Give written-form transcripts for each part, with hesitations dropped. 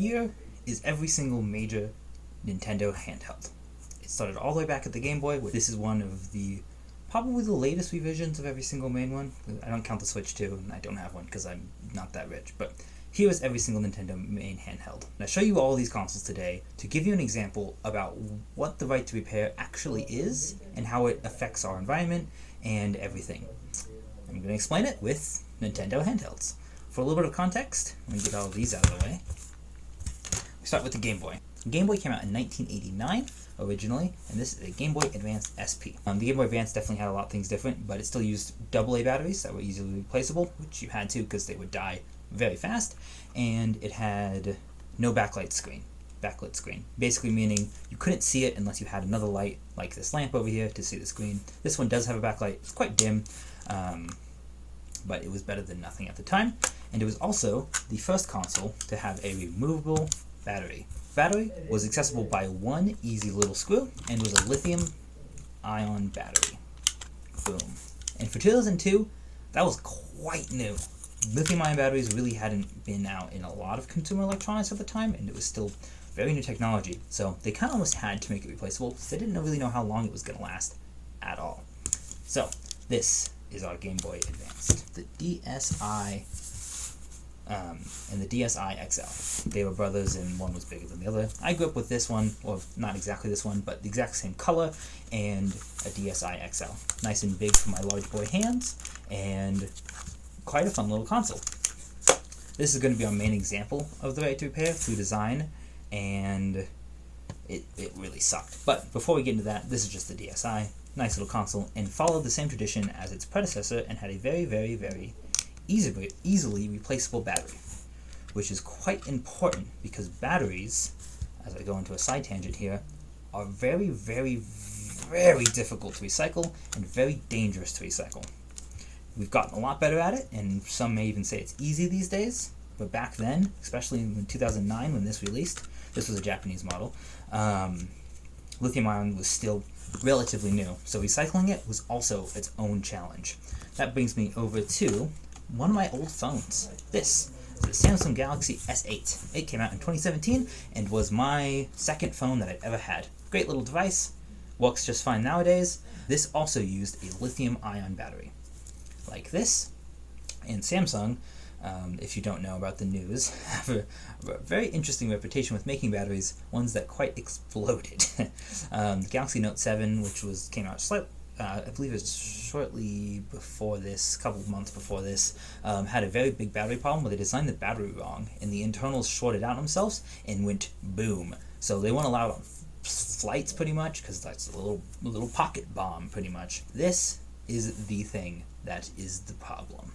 here is every single major Nintendo handheld. It started all the way back at the Game Boy. This is one of the probably the latest revisions of every single main one. I don't count the Switch 2, and I don't have one because I'm not that rich. But here is every single Nintendo main handheld. And I show you all these consoles today to give you an example about what the right to repair actually is and how it affects our environment and everything. I'm going to explain it with Nintendo handhelds. For a little bit of context, let me get all of these out of the way. We start with the Game Boy. The Game Boy came out in 1989 originally, and this is a Game Boy Advance SP. The Game Boy Advance definitely had a lot of things different, but it still used AA batteries that were easily replaceable, which you had to because they would die very fast, and it had no backlit screen. Basically meaning you couldn't see it unless you had another light, like this lamp over here, to see the screen. This one does have a backlight. It's quite dim, but it was better than nothing at the time, and it was also the first console to have a removable battery. Battery was accessible by one easy little screw and was a lithium-ion battery. Boom. And for 2002, that was quite new. Lithium-ion batteries really hadn't been out in a lot of consumer electronics at the time, and it was still very new technology. So they kind of almost had to make it replaceable because they didn't really know how long it was going to last at all. So this is our Game Boy Advanced. The DSi and the DSi XL. They were brothers, and one was bigger than the other. I grew up with this one, or not exactly this one, but the exact same color, and a DSi XL. Nice and big for my large boy hands, and quite a fun little console. This is going to be our main example of the right to repair through design, and it really sucked. But before we get into that, this is just the DSi. Nice little console, and followed the same tradition as its predecessor, and had a very, very, very easily replaceable battery, which is quite important because batteries, as I go into a side tangent here, are very, very, very difficult to recycle and very dangerous to recycle. We've gotten a lot better at it, and some may even say it's easy these days, but back then, especially in 2009 when this released, this was a Japanese model, lithium-ion was still relatively new, so recycling it was also its own challenge. That brings me over to one of my old phones. This is the Samsung Galaxy S8. It came out in 2017 and was my second phone that I've ever had. Great little device, works just fine nowadays. This also used a lithium-ion battery, like this. And Samsung, if you don't know about the news, have a very interesting reputation with making batteries, ones that quite exploded. The Galaxy Note 7, which came out I believe it's shortly before this, a couple of months before this, had a very big battery problem where they designed the battery wrong, and the internals shorted out themselves and went boom. So they weren't allowed on flights pretty much, because that's a little pocket bomb pretty much. This is the thing that is the problem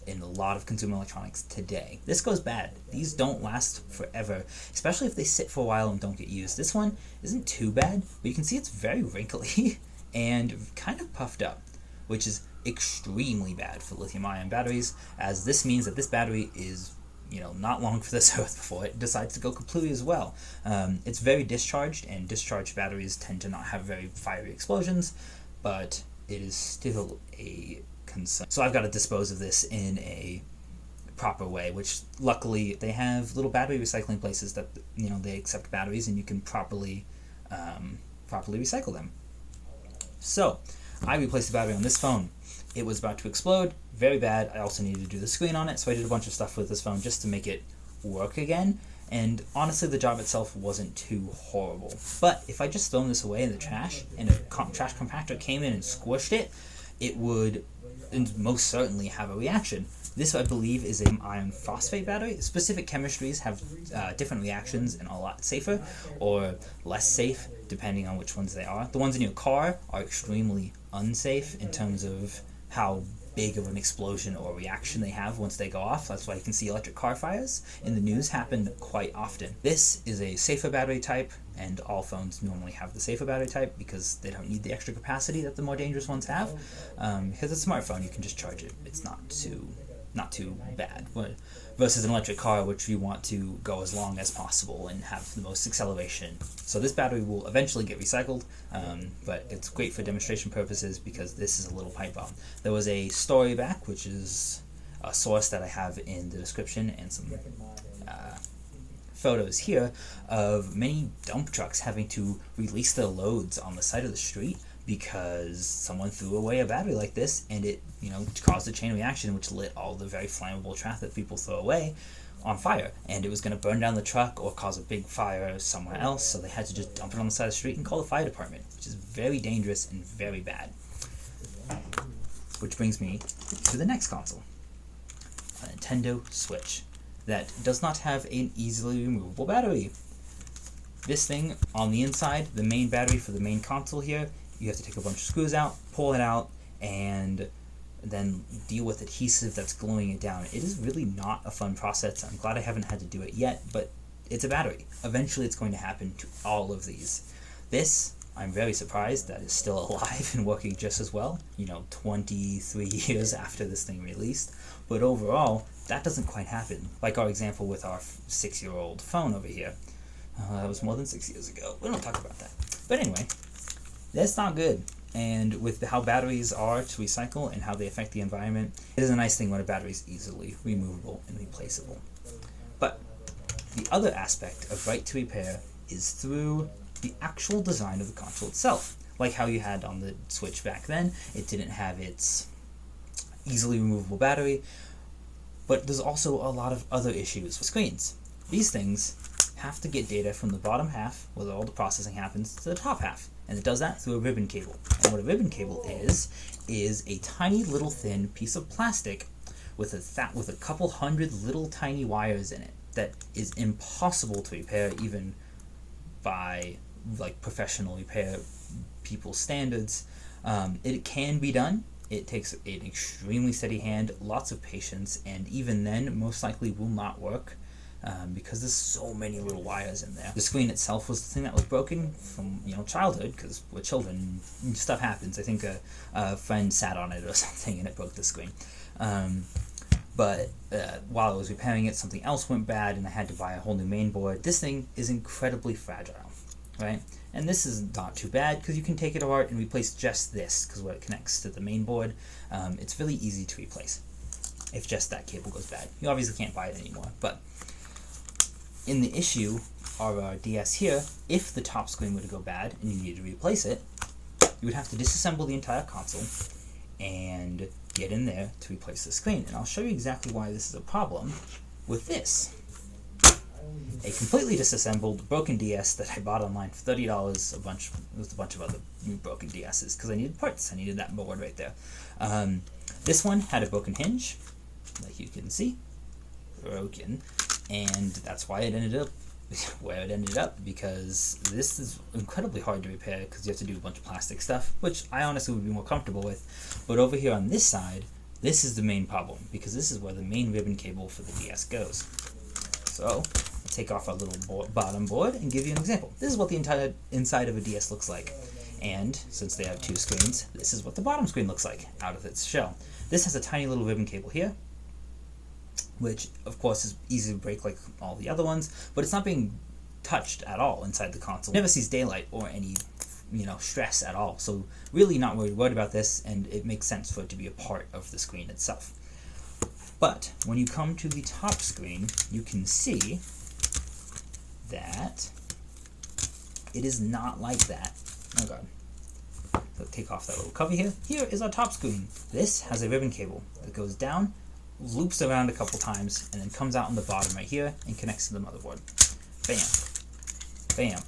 in a lot of consumer electronics today. This goes bad. These don't last forever, especially if they sit for a while and don't get used. This one isn't too bad, but you can see it's very wrinkly and kind of puffed up, which is extremely bad for lithium-ion batteries, as this means that this battery is, not long for this earth before it decides to go completely as well. It's very discharged, and discharged batteries tend to not have very fiery explosions, but it is still a concern. So I've got to dispose of this in a proper way, which luckily they have little battery recycling places that they accept batteries, and you can properly recycle them. So I replaced the battery on this phone. It was about to explode, very bad. I also needed to do the screen on it, so I did a bunch of stuff with this phone just to make it work again. And honestly, the job itself wasn't too horrible. But if I just thrown this away in the trash, and a trash compactor came in and squished it, it would most certainly have a reaction. This, I believe, is an iron phosphate battery. Specific chemistries have different reactions and are a lot safer or less safe, depending on which ones they are. The ones in your car are extremely unsafe in terms of how big of an explosion or reaction they have once they go off. That's why you can see electric car fires in the news happen quite often. This is a safer battery type, and all phones normally have the safer battery type because they don't need the extra capacity that the more dangerous ones have. Because it's a smartphone, you can just charge it. It's not too bad. Versus an electric car, which you want to go as long as possible and have the most acceleration. So this battery will eventually get recycled, but it's great for demonstration purposes because this is a little pipe bomb. There was a story back, which is a source that I have in the description, and some photos here of many dump trucks having to release their loads on the side of the street because someone threw away a battery like this, and it, caused a chain reaction which lit all the very flammable trash that people throw away on fire, and it was going to burn down the truck or cause a big fire somewhere else, so they had to just dump it on the side of the street and call the fire department, which is very dangerous and very bad. Which brings me to the next console, a Nintendo Switch, that does not have an easily removable battery. This thing, on the inside, the main battery for the main console here, you have to take a bunch of screws out, pull it out, and then deal with adhesive that's gluing it down. It is really not a fun process. I'm glad I haven't had to do it yet, but it's a battery. Eventually it's going to happen to all of these. This, I'm very surprised that it's still alive and working just as well, 23 years after this thing released. But overall, that doesn't quite happen. Like our example with our 6-year-old phone over here. That was more than 6 years ago. We don't talk about that. But anyway, that's not good. And with how batteries are to recycle and how they affect the environment, it is a nice thing when a battery is easily removable and replaceable. But the other aspect of right to repair is through the actual design of the console itself. Like how you had on the Switch back then, it didn't have its easily removable battery, but there's also a lot of other issues with screens. These things have to get data from the bottom half, where all the processing happens, to the top half. And it does that through a ribbon cable. And what a ribbon cable is a tiny little thin piece of plastic with a couple hundred little tiny wires in it that is impossible to repair even by professional repair people's standards. It can be done. It takes an extremely steady hand, lots of patience, and even then most likely will not work. Because there's so many little wires in there. The screen itself was the thing that was broken from childhood, because we're children, stuff happens. I think a friend sat on it or something and it broke the screen. But while I was repairing it, something else went bad and I had to buy a whole new main board. This thing is incredibly fragile, right? And this is not too bad because you can take it apart and replace just this, because where it connects to the main board, it's really easy to replace if just that cable goes bad. You obviously can't buy it anymore, but in the issue of our DS here, if the top screen were to go bad and you needed to replace it, you would have to disassemble the entire console and get in there to replace the screen. And I'll show you exactly why this is a problem with this. A completely disassembled broken DS that I bought online for $30, with a bunch of other broken DSs, because I needed parts. I needed that board right there. This one had a broken hinge, like you can see. Broken. And that's why it ended up where it ended up, because this is incredibly hard to repair because you have to do a bunch of plastic stuff, which I honestly would be more comfortable with. But over here on this side, this is the main problem, because this is where the main ribbon cable for the DS goes. So I'll take off our little bottom board and give you an example. This is what the entire inside of a DS looks like. And since they have two screens, this is what the bottom screen looks like out of its shell. This has a tiny little ribbon cable here, which of course is easy to break like all the other ones, but it's not being touched at all inside the console. It never sees daylight or any stress at all, so really not worried about this, and it makes sense for it to be a part of the screen itself. But when you come to the top screen, you can see that it is not like that. Oh god. So take off that little cover here. Here is our top screen. This has a ribbon cable that goes down, loops around a couple times, and then comes out on the bottom right here and connects to the motherboard. Bam. Bam.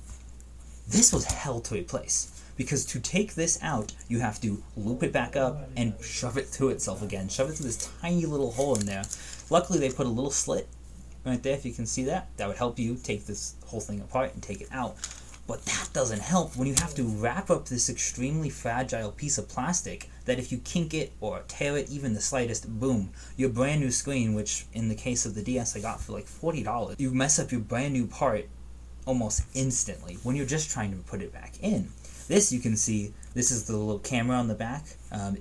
This was hell to replace, because to take this out, you have to loop it back up and shove it through itself again. Shove it through this tiny little hole in there. Luckily, they put a little slit right there, if you can see that. That would help you take this whole thing apart and take it out. But that doesn't help when you have to wrap up this extremely fragile piece of plastic that if you kink it or tear it even the slightest, boom, your brand new screen, which in the case of the DS I got for like $40, you mess up your brand new part almost instantly when you're just trying to put it back in. This, you can see, this is the little camera on the back.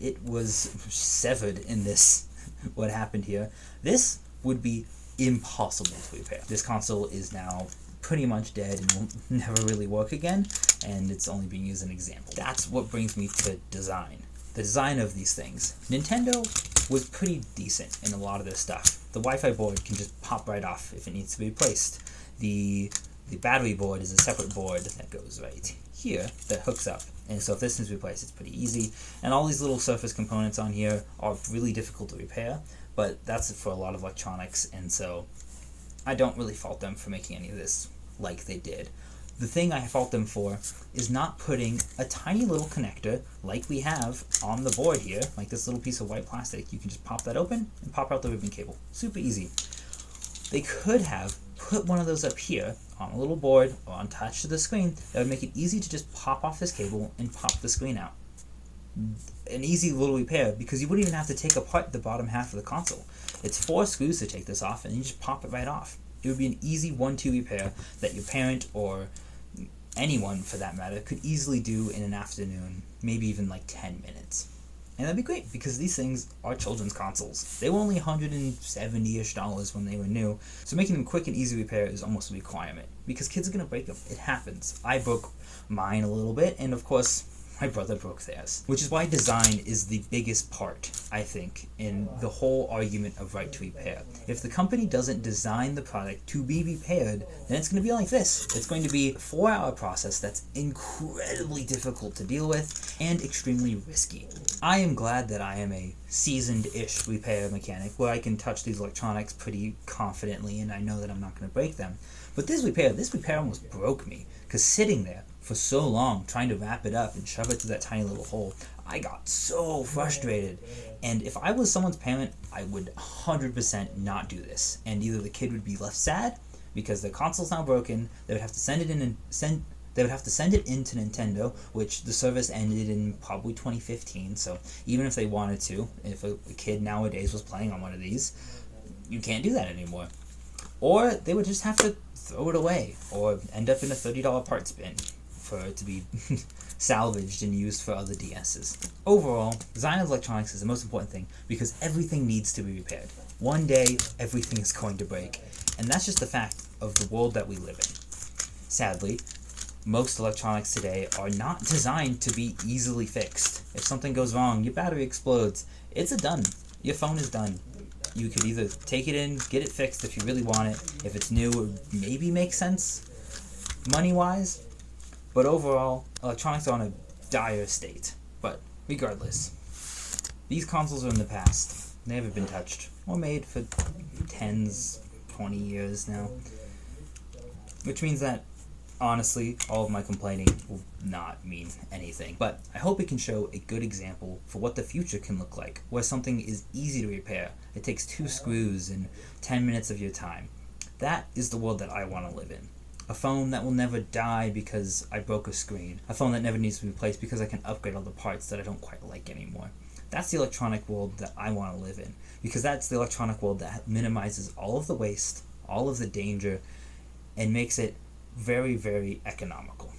It was severed in this, what happened here. This would be impossible to repair. This console is now pretty much dead and will never really work again, and it's only being used as an example. That's what brings me to design. The design of these things. Nintendo was pretty decent in a lot of their stuff. The Wi-Fi board can just pop right off if it needs to be replaced. the battery board is a separate board that goes right here that hooks up. And so if this needs replaced, it's pretty easy. And all these little surface components on here are really difficult to repair, but that's for a lot of electronics, and so I don't really fault them for making any of this like they did. The thing I fault them for is not putting a tiny little connector like we have on the board here, like this little piece of white plastic. You can just pop that open and pop out the ribbon cable. Super easy. They could have put one of those up here on a little board or attached to the screen. That would make it easy to just pop off this cable and pop the screen out. An easy little repair, because you wouldn't even have to take apart the bottom half of the console. It's 4 screws to take this off, and you just pop it right off. It would be an easy 1-2 repair that your parent or anyone, for that matter, could easily do in an afternoon, maybe even like 10 minutes. And that'd be great, because these things are children's consoles. They were only $170-ish when they were new, so making them quick and easy repair is almost a requirement, because kids are going to break them. It happens. I broke mine a little bit, and of course, my brother broke theirs. Which is why design is the biggest part, I think, in the whole argument of right to repair. If the company doesn't design the product to be repaired, then it's going to be like this. It's going to be a 4-hour process that's incredibly difficult to deal with and extremely risky. I am glad that I am a seasoned-ish repair mechanic where I can touch these electronics pretty confidently and I know that I'm not going to break them. But this repair almost broke me, because sitting there for so long trying to wrap it up and shove it through that tiny little hole, I got so frustrated. And if I was someone's parent, I would 100% not do this. And either the kid would be left sad because their console's now broken, they would have to send it into Nintendo, which the service ended in probably 2015. So even if they wanted to, if a kid nowadays was playing on one of these, you can't do that anymore. Or they would just have to throw it away or end up in a $30 parts bin for it to be salvaged and used for other DSs. Overall, design of electronics is the most important thing because everything needs to be repaired. One day, everything is going to break, and that's just the fact of the world that we live in. Sadly, most electronics today are not designed to be easily fixed. If something goes wrong, your battery explodes, it's done. Your phone is done. You could either take it in, get it fixed if you really want it. If it's new, it maybe makes sense money-wise. But overall, electronics are in a dire state. But regardless, these consoles are in the past. They haven't been touched or made for 20 years now. Which means that, honestly, all of my complaining will not mean anything. But I hope it can show a good example for what the future can look like, where something is easy to repair. It takes 2 screws and 10 minutes of your time. That is the world that I want to live in. A phone that will never die because I broke a screen. A phone that never needs to be replaced because I can upgrade all the parts that I don't quite like anymore. That's the electronic world that I want to live in, because that's the electronic world that minimizes all of the waste, all of the danger, and makes it very, very economical.